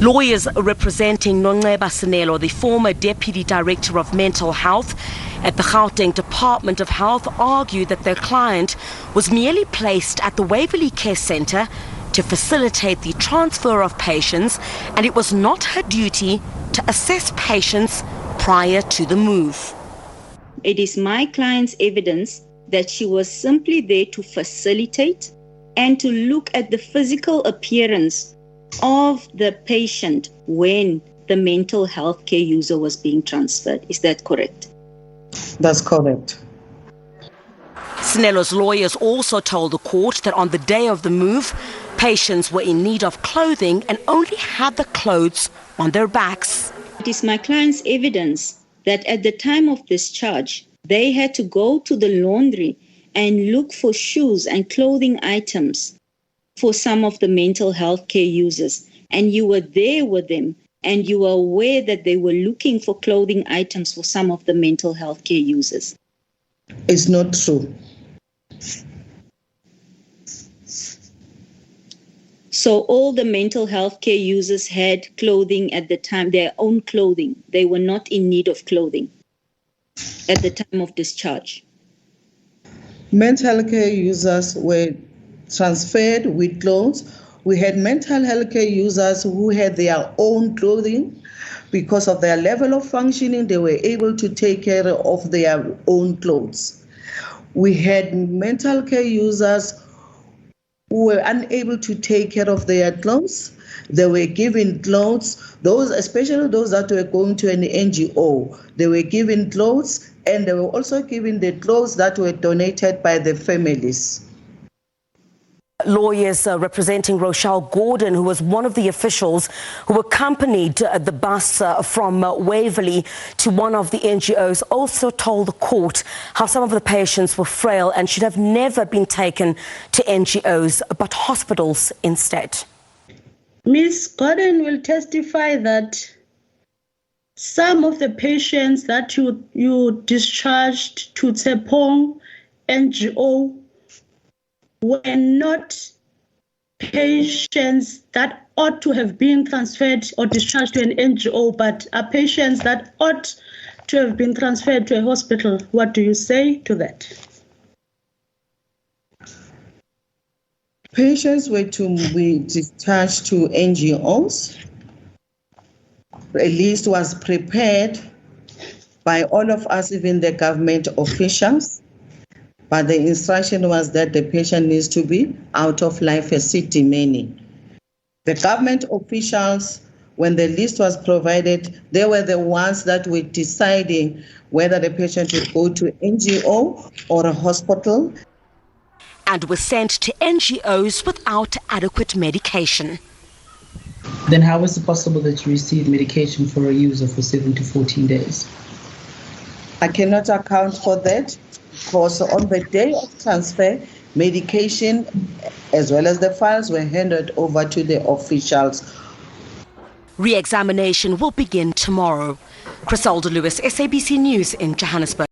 Lawyers representing Nongceba Sinelo, the former Deputy Director of Mental Health at the Gauteng Department of Health, argued that their client was merely placed at the Waverly Care Centre to facilitate the transfer of patients, and it was not her duty to assess patients prior to the move. It is my client's evidence that she was simply there to facilitate and to look at the physical appearance of the patient when the mental health care user was being transferred. Is that correct? That's correct. Sinelo's lawyers also told the court that on the day of the move, patients were in need of clothing and only had the clothes on their backs. It is my client's evidence that at the time of discharge, they had to go to the laundry and look for shoes and clothing items for some of the mental health care users. And you were there with them and you were aware that they were looking for clothing items for some of the mental health care users. It's not true. So all the mental health care users had clothing at the time, their own clothing. They were not in need of clothing at the time of discharge. Mental health care users were transferred with clothes. We had mental health care users who had their own clothing. Because of their level of functioning, they were able to take care of their own clothes. We had mental care users who were unable to take care of their clothes. They were given clothes, those, especially those that were going to an NGO, they were given clothes, and they were also given the clothes that were donated by the families. Lawyers representing Rochelle Gordon, who was one of the officials who accompanied the bus from Waverly to one of the NGOs, also told the court how some of the patients were frail and should have never been taken to NGOs but hospitals instead. Ms. Gordon will testify that some of the patients that you discharged to Tsepong NGO were not patients that ought to have been transferred or discharged to an NGO, but are patients that ought to have been transferred to a hospital. What do you say to that? Patients were to be discharged to NGOs. A list was prepared by all of us, even the government officials. But the instruction was that the patient needs to be out of Life Esidimeni. The government officials, when the list was provided, they were the ones that were deciding whether the patient would go to NGO or a hospital. And was sent to NGOs without adequate medication. Then how is it possible that you received medication for a user for 7 to 14 days? I cannot account for that. Because on the day of transfer, medication as well as the files were handed over to the officials. Re-examination will begin tomorrow. Criselda Lewis, SABC News in Johannesburg.